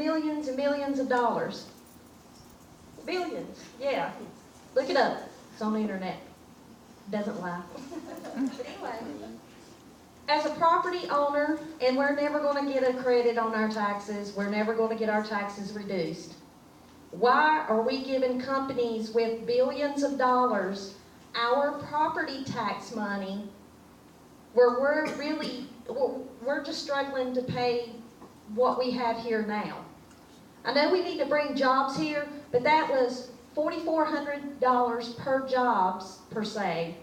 millions and millions of dollars. Billions, yeah. Look it up. It's on the internet. Doesn't lie. But anyway, as a property owner, and we're never going to get a credit on our taxes, we're never going to get our taxes reduced. Why are we giving companies with billions of dollars our property tax money where we're just struggling to pay what we have here now? I know we need to bring jobs here, but that was $4,400 per jobs, per se,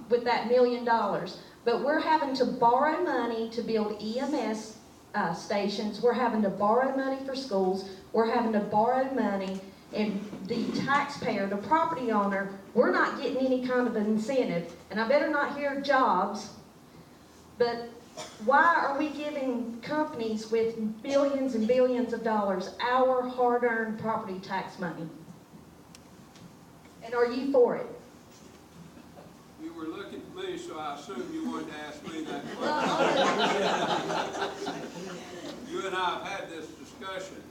with that $1 million. But we're having to borrow money to build EMS stations. We're having to borrow money for schools. We're having to borrow money. And the taxpayer, the property owner, we're not getting any kind of an incentive. And I better not hear jobs. But why are we giving companies with billions and billions of dollars our hard-earned property tax money? And are you for it? You were looking at me, so I assumed you wanted to ask me that question. You and I have had this discussion.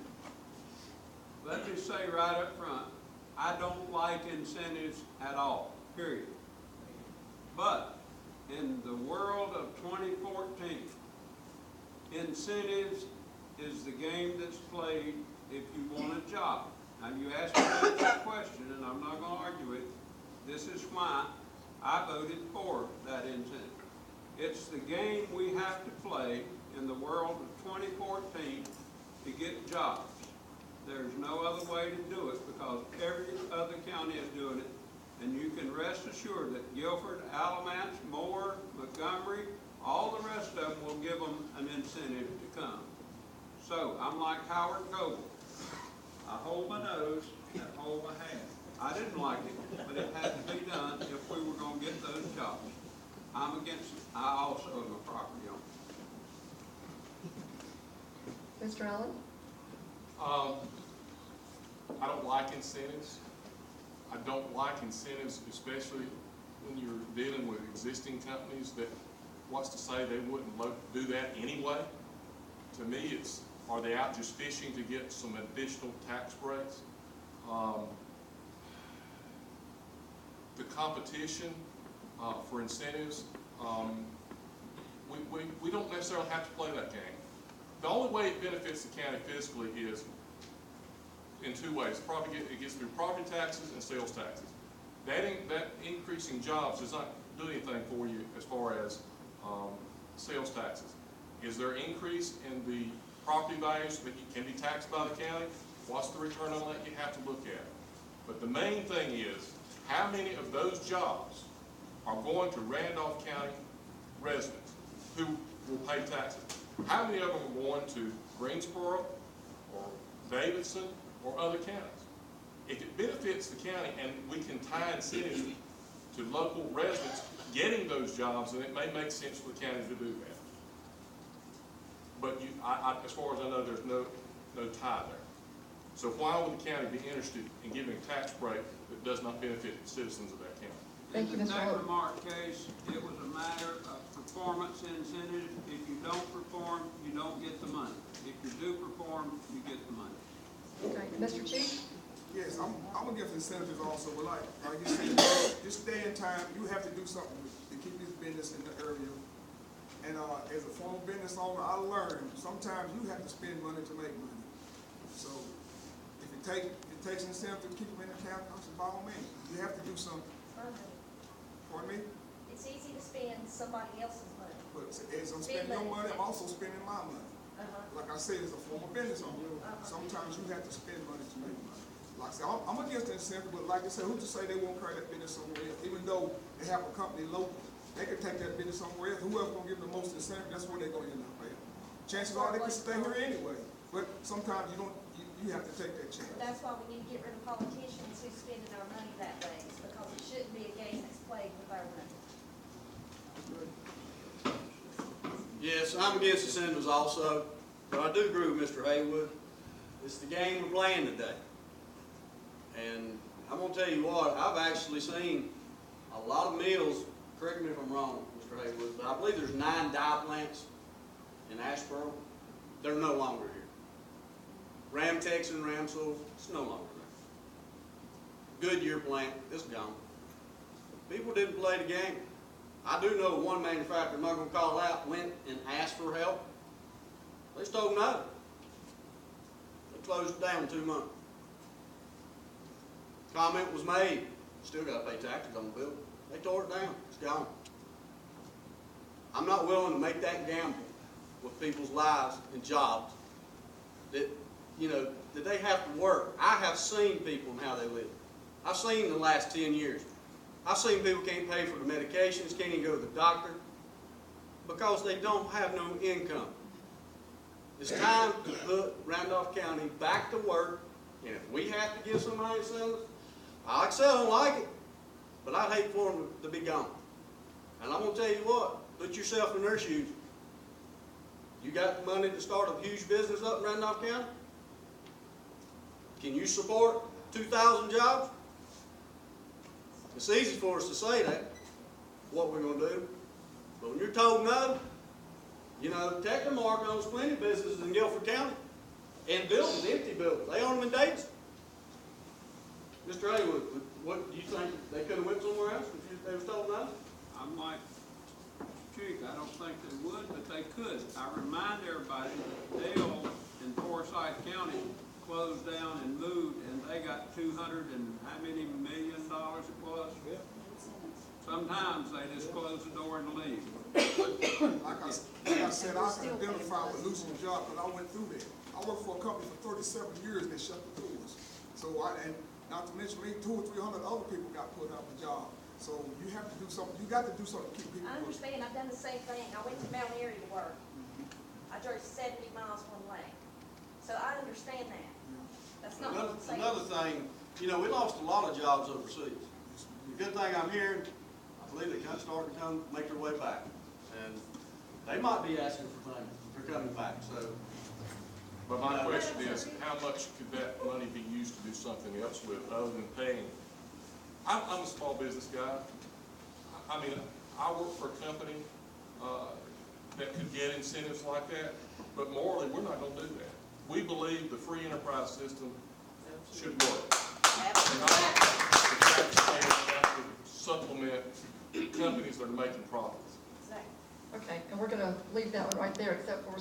Let me say right up front, I don't like incentives at all, period. But in the world of 2014, incentives is the game that's played if you want a job. Now you asked me that question, and I'm not going to argue it. This is why I voted for that incentive. It's the game we have to play in the world of 2014 to get jobs. There's no other way to do it because every other county is doing it. And you can rest assured that Guilford, Alamance, Moore, Montgomery, all the rest of them will give them an incentive to come. So I'm like Howard Goble. I hold my nose and hold my hand. I didn't like it, but it had to be done if we were going to get those jobs. I'm against it. I also am a property owner. Mr. Allen? I don't like incentives. I don't like incentives, especially when you're dealing with existing companies that wants to say they wouldn't do that anyway. To me, it's, are they out just fishing to get some additional tax breaks? The competition for incentives, we don't necessarily have to play that game. The only way it benefits the county fiscally is in two ways. It gets through property taxes and sales taxes. That increasing jobs does not do anything for you as far as sales taxes. Is there an increase in the property values that can be taxed by the county? What's the return on that? You have to look at. But the main thing is, how many of those jobs are going to Randolph County residents who will pay taxes? How many of them are going to Greensboro or Davidson or other counties? If it benefits the county and we can tie incentives to local residents getting those jobs, then it may make sense for the county to do that. But as far as I know, there's no tie there. So why would the county be interested in giving a tax break that does not benefit the citizens of that county? Thank you, In the Mr. Allen. Mark case, it was a matter of performance incentive. If you don't perform, you don't get the money. If you do perform, you get the money. Okay, Mr. Chief? Yes, I'm against incentives also, but like you said, this day and time, you have to do something to keep this business in the area. And as a former business owner, I learned sometimes you have to spend money to make money. So if it takes incentive to keep them in the town, I said, by all means, you have to do something. Pardon me? It's easy to spend somebody else's money. But as I'm spending your money, I'm also spending my money. Like I said, as a former business owner, sometimes you have to spend money to make money. Like I said, I'm against the incentive, but like I said, who's to say they won't carry that business somewhere else? Even though they have a company local, they can take that business somewhere else. Whoever's going to give them the most incentive, that's where they're going to end up at. Chances are they can stay here anyway. But sometimes you have to take that chance. That's why we need to get rid of politicians who's spending our money that way, because it shouldn't be a game that's played with our money. Yes, I'm against incentives also, but I do agree with Mr. Haywood. It's the game we're playing today. And I'm going to tell you what, I've actually seen a lot of mills, correct me if I'm wrong, Mr. Haywood, but I believe there's 9 dye plants in Asheboro. They're no longer here. Ramtex and Ramsel, it's no longer there. Goodyear plant, it's gone. People didn't play the game. I do know one manufacturer, I'm not gonna call out, went and asked for help. They just told them no. They closed it down in 2 months. Comment was made, still gotta pay taxes on the building. They tore it down, it's gone. I'm not willing to make that gamble with people's lives and jobs that, you know, that they have to work. I have seen people and how they live. I've seen the last 10 years. I've seen people can't pay for the medications, can't even go to the doctor because they don't have no income. It's time to put Randolph County back to work, and if we have to give somebody incentives, like I said, I don't like it, but I'd hate for them to be gone. And I'm going to tell you what, put yourself in their shoes. You got the money to start a huge business up in Randolph County? Can you support 2,000 jobs? It's easy for us to say that, what we're going to do. But when you're told no, you know, Technomark owns plenty of businesses in Guilford County. And buildings, empty buildings. They own them in Davidson. Mr. Haywood, what do you think? They could have went somewhere else if they was told no? I'm like Chick, I don't think they would, but they could. I remind everybody that Dale in Forsyth County closed down and moved, and they got 200 and how many $1 million it was? Yeah. Sometimes they just close the door and leave. Like I said, I can identify with losing a job because I went through that. I worked for a company for 37 years and they shut the doors. So and not to mention me, 200 or 300 other people got put out of the job. So you have to do something. You got to do something to keep people I working. understand, I've done the same thing. I went to Mount Airy to work. I drove 70 miles one way. So I understand that. That's not what I'm saying. Another thing, you know, we lost a lot of jobs overseas. The good thing I'm hearing, I believe they kind of starting to make their way back. And they might be asking for things, for coming back, so. But my question is, how much could that money be used to do something else with other than paying? I'm a small business guy. I mean, I work for a company that could get incentives like that, but morally, we're not going to do that. We believe the free enterprise system should work. And not the taxpayers have to supplement companies that are making profits. Exactly. Okay, and we're gonna leave that one right there, except for